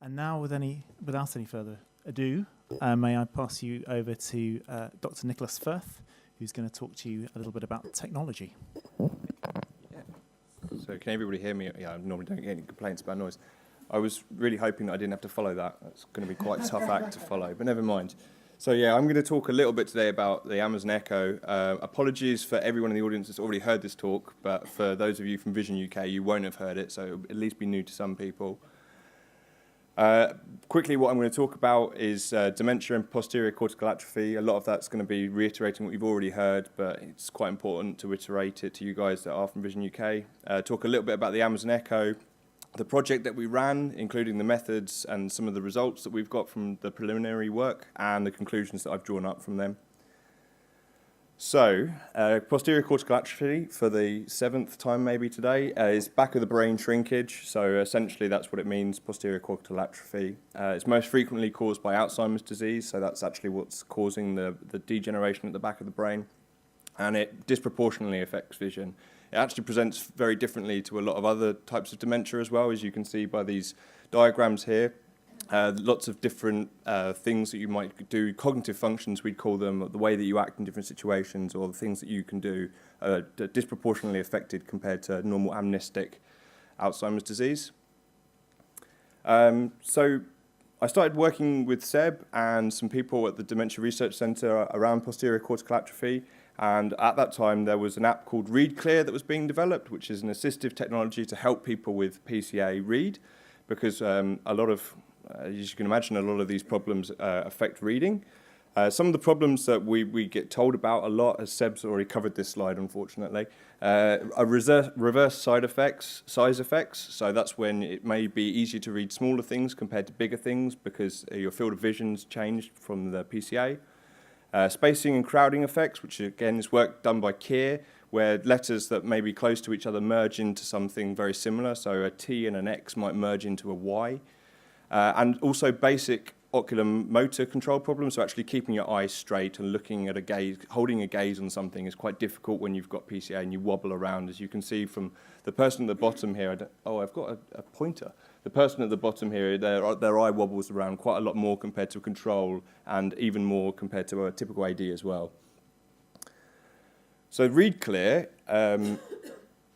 And now, without any further ado, may I pass you over to Dr. Nicholas Firth, who's going to talk to you a little bit about technology. Yeah. So can everybody hear me? Yeah, I normally don't get any complaints about noise. I was really hoping that I didn't have to follow that. That's going to be quite a tough act to follow, but never mind. So yeah, I'm going to talk a little bit today about the Amazon Echo. Apologies for everyone in the audience that's already heard this talk, but for those of you from Vision UK, you won't have heard it, so it'll at least be new to some people. Quickly, what I'm going to talk about is dementia and posterior cortical atrophy. A lot of that's going to be reiterating what you've already heard, but it's quite important to reiterate it to you guys that are from Vision UK. Talk a little bit about the Amazon Echo, the project that we ran, including the methods and some of the results that we've got from the preliminary work and the conclusions that I've drawn up from them. So, posterior cortical atrophy, for the 7th time maybe today, is back of the brain shrinkage. So essentially that's what it means, posterior cortical atrophy. It's most frequently caused by Alzheimer's disease, so that's actually what's causing the degeneration at the back of the brain. And it disproportionately affects vision. It actually presents very differently to a lot of other types of dementia as well, as you can see by these diagrams here. Lots of different things that you might do, cognitive functions we'd call them, the way that you act in different situations or the things that you can do are disproportionately affected compared to normal amnestic Alzheimer's disease. So I started working with Seb and some people at the Dementia Research Centre around posterior cortical atrophy. And at that time, there was an app called ReadClear that was being developed, which is an assistive technology to help people with PCA read, because a lot of, as you can imagine, a lot of these problems affect reading. Some of the problems that we get told about a lot, as Seb's already covered this slide, unfortunately, are reverse size effects. So that's when it may be easier to read smaller things compared to bigger things because your field of vision's changed from the PCA. Spacing and crowding effects, which again is work done by Keir, where letters that may be close to each other merge into something very similar. So a T and an X might merge into a Y. And also basic ocular motor control problems, so actually keeping your eyes straight and looking at a gaze, holding a gaze on something is quite difficult when you've got PCA and you wobble around, as you can see from the person at the bottom here. I've got a pointer. The person at the bottom here, their eye wobbles around quite a lot more compared to control and even more compared to a typical AD as well. So ReadClear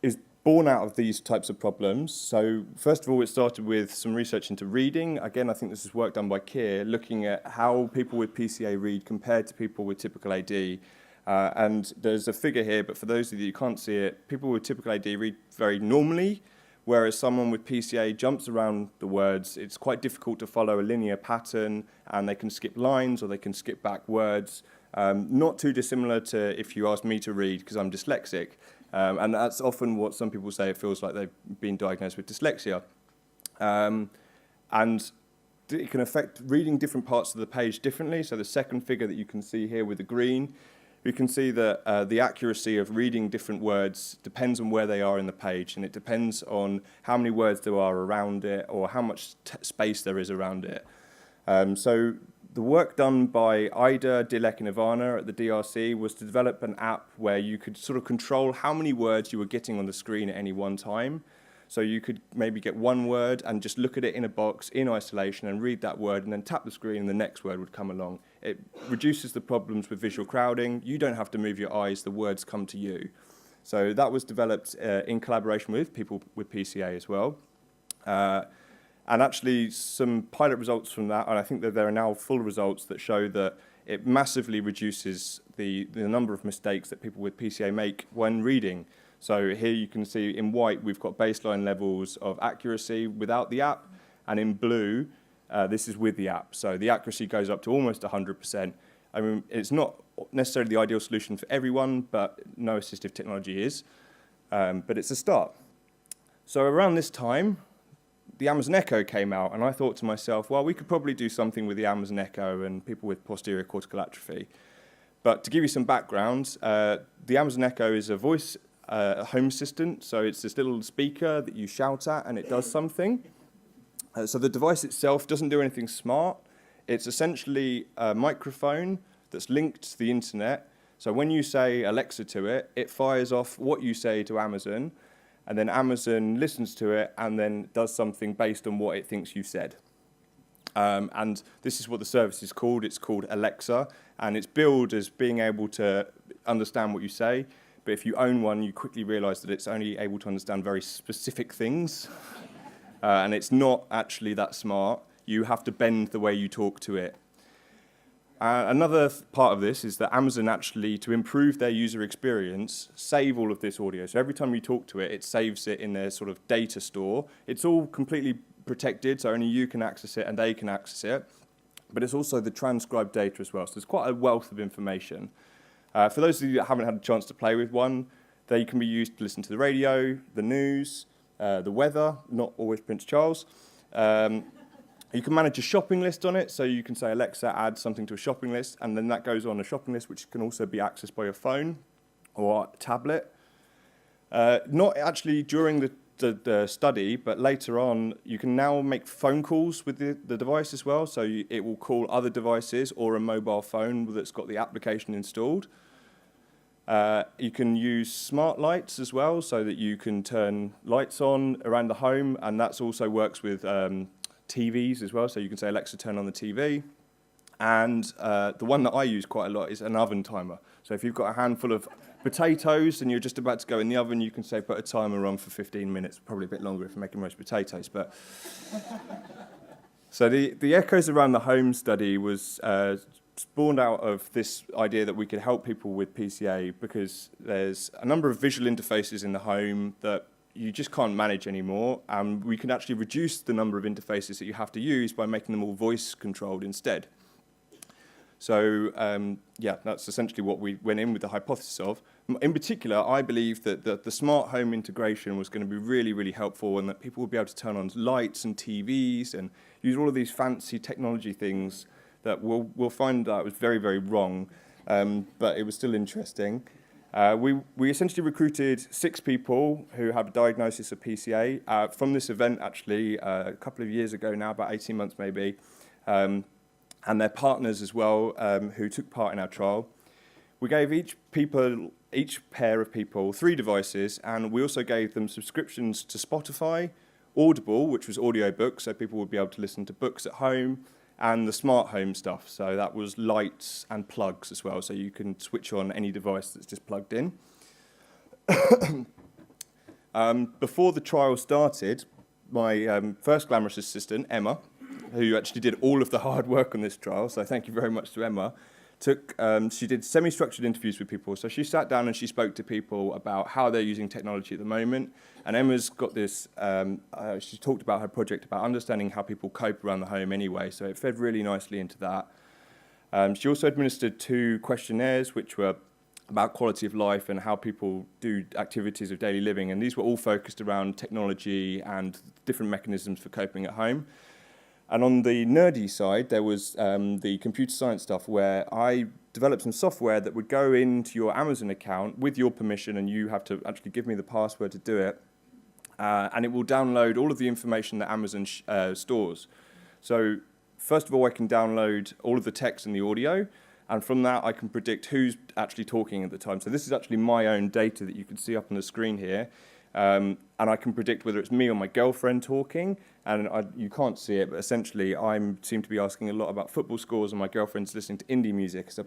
is born out of these types of problems. So first of all, it started with some research into reading. Again, I think this is work done by Keir, looking at how people with PCA read compared to people with typical AD. And there's a figure here, but for those of you who can't see it, people with typical AD read very normally, whereas someone with PCA jumps around the words. It's quite difficult to follow a linear pattern, and they can skip lines or they can skip back words. Not too dissimilar to if you asked me to read, because I'm dyslexic. And that's often what some people say. It feels like they've been diagnosed with dyslexia. And it can affect reading different parts of the page differently. So the second figure that you can see here with the green, you can see that the accuracy of reading different words depends on where they are in the page, and it depends on how many words there are around it or how much space there is around it. So the work done by Ida, Dilek and Ivana at the DRC was to develop an app where you could sort of control how many words you were getting on the screen at any one time. So you could maybe get one word and just look at it in a box in isolation and read that word and then tap the screen and the next word would come along. It reduces the problems with visual crowding. You don't have to move your eyes, the words come to you. So that was developed in collaboration with people with PCA as well. And actually some pilot results from that, and I think that there are now full results that show that it massively reduces the number of mistakes that people with PCA make when reading. So here you can see in white we've got baseline levels of accuracy without the app, and in blue this is with the app. So the accuracy goes up to almost 100%. I mean, it's not necessarily the ideal solution for everyone, but no assistive technology is. But it's a start. So around this time, the Amazon Echo came out, and I thought to myself, well, we could probably do something with the Amazon Echo and people with posterior cortical atrophy. But to give you some background, the Amazon Echo is a voice home assistant, so it's this little speaker that you shout at and it does something. So the device itself doesn't do anything smart. It's essentially a microphone that's linked to the internet. So when you say Alexa to it, it fires off what you say to Amazon, and then Amazon listens to it and then does something based on what it thinks you said. And this is what the service is called. It's called Alexa, and it's billed as being able to understand what you say. But if you own one, you quickly realise that it's only able to understand very specific things, and it's not actually that smart. You have to bend the way you talk to it. Another part of this is that Amazon actually, to improve their user experience, save all of this audio. So every time you talk to it, it saves it in their sort of data store. It's all completely protected, so only you can access it and they can access it. But it's also the transcribed data as well. So there's quite a wealth of information. For those of you that haven't had a chance to play with one, they can be used to listen to the radio, the news, the weather, not always Prince Charles. You can manage a shopping list on it, so you can say, Alexa, add something to a shopping list, and then that goes on a shopping list, which can also be accessed by your phone or tablet. Not actually during the study, but later on, you can now make phone calls with the device as well, so it will call other devices or a mobile phone that's got the application installed. You can use smart lights as well, so that you can turn lights on around the home, and that also works with TVs as well, so you can say, Alexa, turn on the TV. And the one that I use quite a lot is an oven timer. So if you've got a handful of potatoes and you're just about to go in the oven, you can say, put a timer on for 15 minutes, probably a bit longer if you're making roast potatoes. But so the Echoes Around the Home study was spawned out of this idea that we could help people with PCA because there's a number of visual interfaces in the home that you just can't manage anymore, and we can actually reduce the number of interfaces that you have to use by making them all voice controlled instead. So that's essentially what we went in with the hypothesis of. In particular, I believe that the smart home integration was going to be really, really helpful, and that people would be able to turn on lights and TVs and use all of these fancy technology things that we'll find out was very, very wrong, but it was still interesting. We essentially recruited 6 people who have a diagnosis of PCA from this event, actually, a couple of years ago now, about 18 months maybe, and their partners as well, who took part in our trial. We gave each pair of people 3 devices, and we also gave them subscriptions to Spotify, Audible, which was audiobooks, so people would be able to listen to books at home, and the smart home stuff, so that was lights and plugs as well, so you can switch on any device that's just plugged in. Before the trial started, my first glamorous assistant, Emma, who actually did all of the hard work on this trial, so thank you very much to Emma, she did semi-structured interviews with people, so she sat down and she spoke to people about how they're using technology at the moment, and Emma's got this, she talked about her project about understanding how people cope around the home anyway, so it fed really nicely into that. She also administered 2 questionnaires, which were about quality of life and how people do activities of daily living, and these were all focused around technology and different mechanisms for coping at home. And on the nerdy side, there was the computer science stuff where I developed some software that would go into your Amazon account with your permission, and you have to actually give me the password to do it. And it will download all of the information that Amazon stores. So first of all, I can download all of the text and the audio, and from that I can predict who's actually talking at the time. So this is actually my own data that you can see up on the screen here. And I can predict whether it's me or my girlfriend talking, and you can't see it, but essentially I seem to be asking a lot about football scores, and my girlfriend's listening to indie music. It's a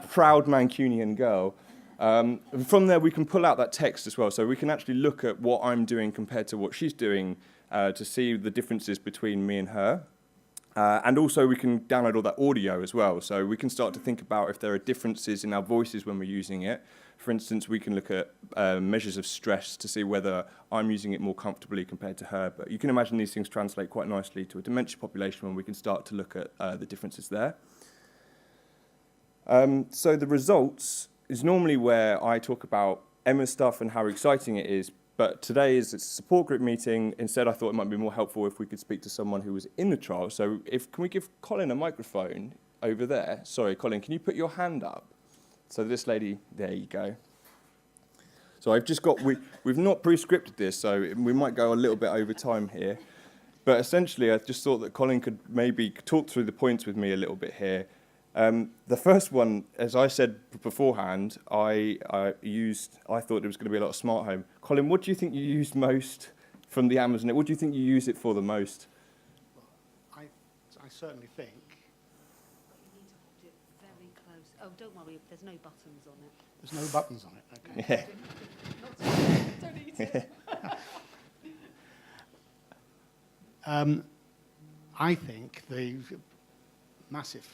proud Mancunian girl. From there, we can pull out that text as well, so we can actually look at what I'm doing compared to what she's doing to see the differences between me and her. And also we can download all that audio as well, so we can start to think about if there are differences in our voices when we're using it. For instance, we can look at measures of stress to see whether I'm using it more comfortably compared to her. But you can imagine these things translate quite nicely to a dementia population when we can start to look at the differences there. So the results is normally where I talk about Emma's stuff and how exciting it is. But today it's a support group meeting. Instead, I thought it might be more helpful if we could speak to someone who was in the trial. So can we give Collin a microphone over there? Sorry, Collin, can you put your hand up? So this lady, there you go. So I've just got, we've not pre-scripted this, so we might go a little bit over time here. But essentially, I just thought that Collin could maybe talk through the points with me a little bit here. The first one, as I said beforehand, I thought it was going to be a lot of smart home. Collin, what do you think you used most from the Amazon? What do you think you use it for the most? I I certainly think. You need to hold it very close. Oh, don't worry, there's no buttons on it. There's no buttons on it. Okay. Yeah. Don't eat it. I think the massive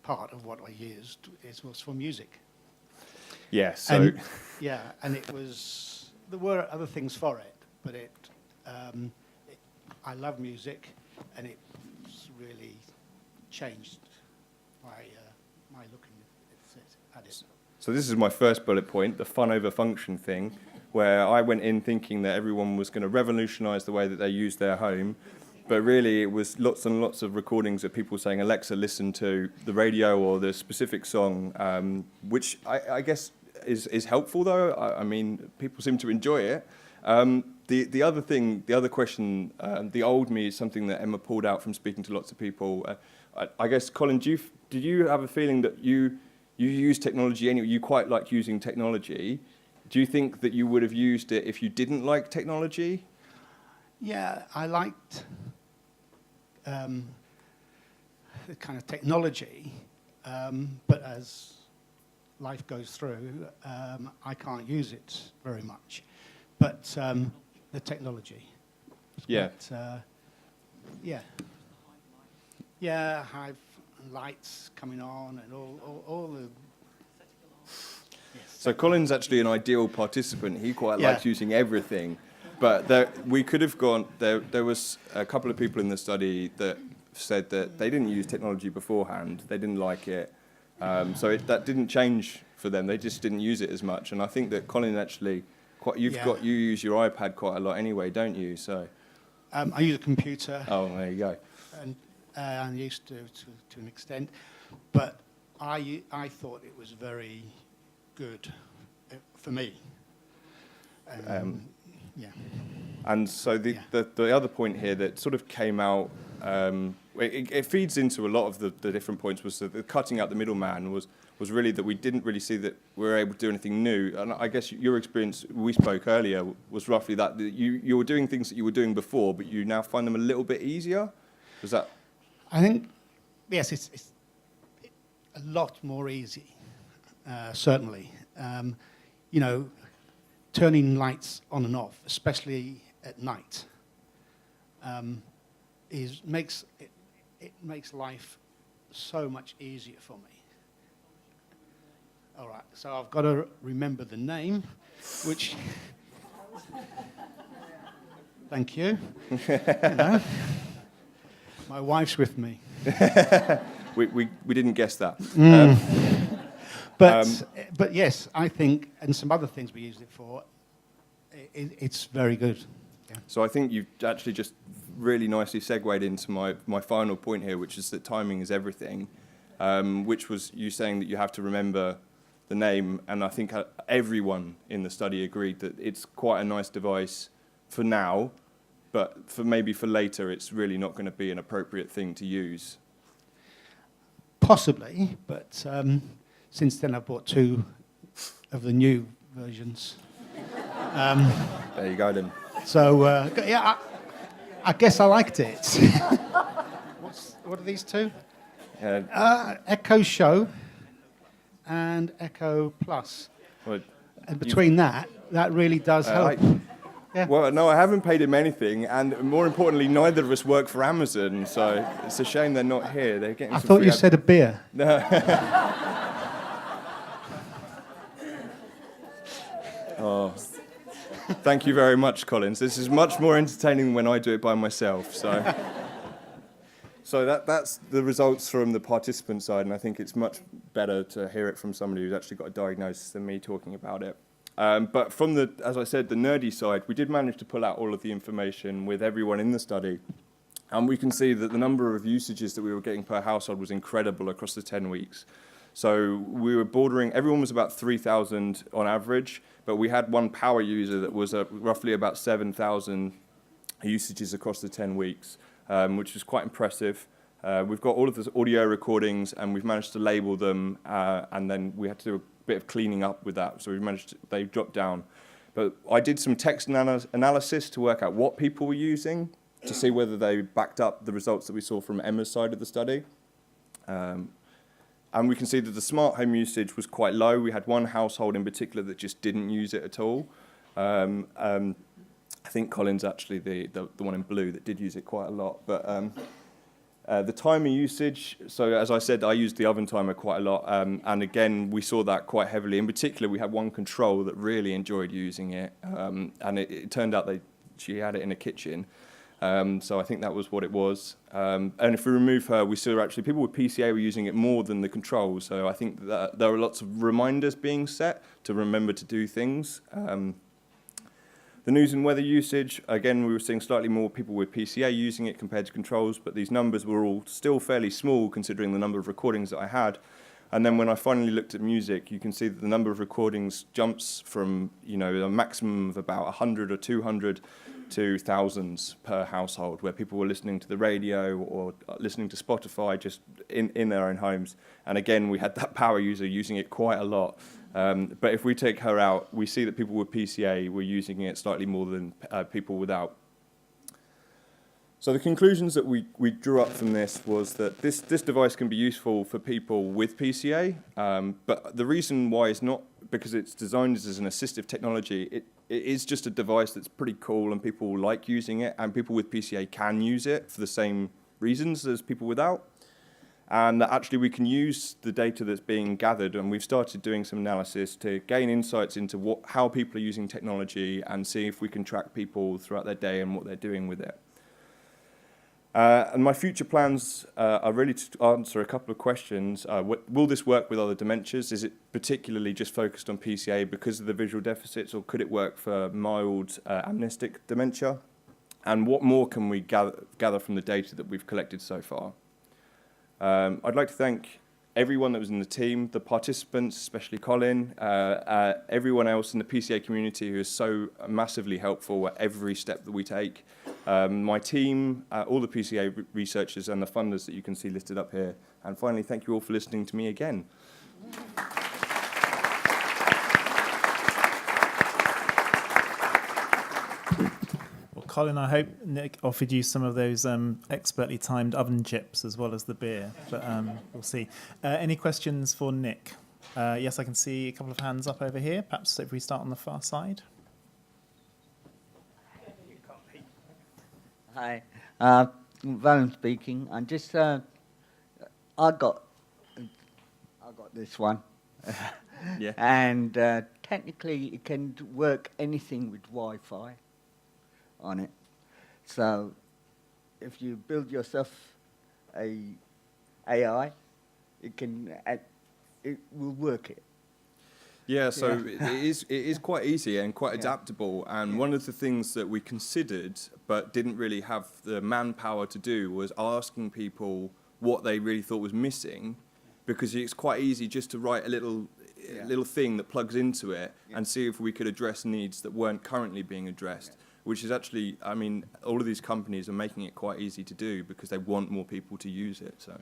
part of what I used was for music. Yeah, so And it was, there were other things for it, but I love music, and it's really changed my looking at it. so this is my first bullet point, the fun over function thing, where I went in thinking that everyone was going to revolutionise the way that they use their home, but really it was lots and lots of recordings of people saying, Alexa, listen to the radio or the specific song, which I guess is helpful, though. I mean, people seem to enjoy it. The other question, the old me is something that Emma pulled out from speaking to lots of people. I guess, Colin, did you have a feeling that you use technology anyway? You quite like using technology. Do you think that you would have used it if you didn't like technology? Yeah, I liked the kind of technology, but as life goes through, I can't use it very much. But the technology. Yeah. But, yeah, I've lights coming on and all the. Yes. So Colin's actually an ideal participant. He quite Yeah. likes using everything. But we could have gone, there was a couple of people in the study that said that they didn't use technology beforehand. They didn't like it. That didn't change for them. They just didn't use it as much. And I think that Colin actually, you use your iPad quite a lot anyway, don't you? So. I use a computer. Oh, there you go. And I'm used to an extent, but I thought it was very good for me. Yeah. And so the other point here that sort of came out, it feeds into a lot of the different points, was that the cutting out the middleman was really that we didn't really see that we were able to do anything new. And I guess your experience, we spoke earlier, was roughly that you were doing things that you were doing before, but you now find them a little bit easier. Was that? I think, yes, it's a lot more easy, certainly. Turning lights on and off, especially at night, makes life so much easier for me. All right, so I've got to remember the name, which. Thank you. My wife's with me. We didn't guess that. But yes, I think, and some other things we use it for, it's very good. Yeah. So I think you've actually just really nicely segued into my final point here, which is that timing is everything, which was you saying that you have to remember the name, and I think everyone in the study agreed that it's quite a nice device for now, but maybe for later it's really not going to be an appropriate thing to use. Possibly, but since then I've bought 2 of the new versions. There you go then. So, I guess I liked it. What are these 2? Echo Show and Echo Plus. Well, And between that really does help. Yeah. Well, no, I haven't paid him anything, and more importantly, neither of us work for Amazon, so it's a shame they're not here. They're getting. I thought you said a beer. No. Oh, thank you very much, Collins. This is much more entertaining than when I do it by myself. So that's the results from the participant side, and I think it's much better to hear it from somebody who's actually got a diagnosis than me talking about it. But from as I said, the nerdy side, we did manage to pull out all of the information with everyone in the study. And we can see that the number of usages that we were getting per household was incredible across the 10 weeks. So we were everyone was about 3,000 on average, but we had one power user that was roughly about 7,000 usages across the 10 weeks, which was quite impressive. We've got all of the audio recordings, and we've managed to label them, and then we had to do a bit of cleaning up with that, so they dropped down. But I did some text analysis to work out what people were using, to see whether they backed up the results that we saw from Emma's side of the study. And we can see that the smart home usage was quite low. We had one household in particular that just didn't use it at all. I think Collin's actually the one in blue that did use it quite a lot. But the timer usage, so as I said, I used the oven timer quite a lot. And again, we saw that quite heavily. In particular, we had one control that really enjoyed using it. And it turned out that she had it in a kitchen. So I think that was what it was. And if we remove her, we saw actually people with PCA were using it more than the control. So I think that there are lots of reminders being set to remember to do things. The news and weather usage, again, we were seeing slightly more people with PCA using it compared to controls, but these numbers were all still fairly small considering the number of recordings that I had. And then when I finally looked at music, you can see that the number of recordings jumps from, a maximum of about 100 or 200 to thousands per household, where people were listening to the radio or listening to Spotify just in their own homes. And again, we had that power user using it quite a lot. But if we take her out, we see that people with PCA were using it slightly more than people without. So the conclusions that we drew up from this was that this device can be useful for people with PCA, but the reason why is not because it's designed as an assistive technology. It is just a device that's pretty cool and people like using it, and people with PCA can use it for the same reasons as people without. And that actually we can use the data that's being gathered, and we've started doing some analysis to gain insights into how people are using technology and see if we can track people throughout their day and what they're doing with it. And my future plans are really to answer a couple of questions. Will this work with other dementias? Is it particularly just focused on PCA because of the visual deficits, or could it work for mild amnestic dementia? And what more can we gather from the data that we've collected so far? I'd like to thank everyone that was in the team, the participants, especially Collin, everyone else in the PCA community who is so massively helpful at every step that we take. My team, all the PCA researchers and the funders that you can see listed up here. And finally, thank you all for listening to me again. Collin, I hope Nick offered you some of those expertly timed oven chips as well as the beer, but we'll see. Any questions for Nick? Yes, I can see a couple of hands up over here. Perhaps if we start on the far side. Hi, Valen speaking. I'm just, I got this one. Yeah. And technically it can work anything with Wi-Fi on it. So if you build yourself a AI, it will work it. Yeah, so it is quite easy and quite adaptable. And one of the things that we considered but didn't really have the manpower to do was asking people what they really thought was missing, because it's quite easy just to write a little thing that plugs into it and see if we could address needs that weren't currently being addressed. Which is actually, I mean, all of these companies are making it quite easy to do because they want more people to use it. So,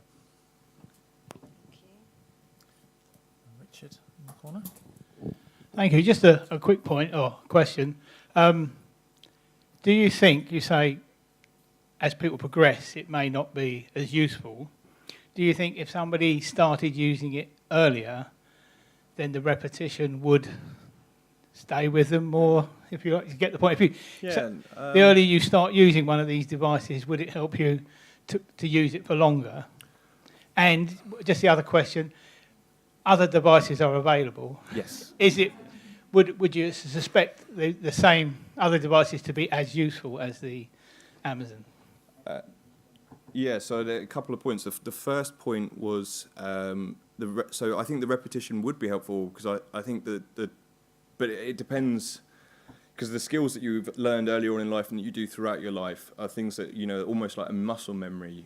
Richard in the corner. Thank you. Just a quick point or question. Do you think, you say, as people progress, it may not be as useful? Do you think if somebody started using it earlier, then the repetition would stay with them more? If you get the point, the earlier you start using one of these devices, would it help you to use it for longer? And just the other question, other devices are available. yes. Is it, would you suspect the same other devices to be as useful as the Amazon? Yeah, so there are a couple of points. The first point was, so I think the repetition would be helpful because I think that but it depends, because the skills that you've learned earlier on in life and that you do throughout your life are things that, almost like a muscle memory,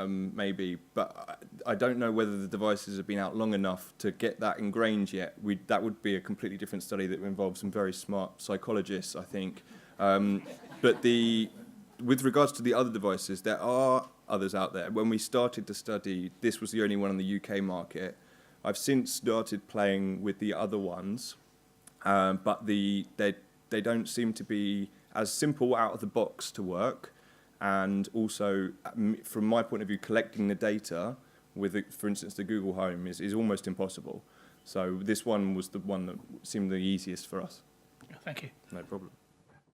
maybe. But I don't know whether the devices have been out long enough to get that ingrained yet. That would be a completely different study that would involve some very smart psychologists, I think. But with regards to the other devices, there are others out there. When we started to study, this was the only one on the UK market. I've since started playing with the other ones, but they don't seem to be as simple out of the box to work, and also, from my point of view, collecting the data with, for instance, the Google Home is almost impossible. So this one was the one that seemed the easiest for us. Thank you. No problem.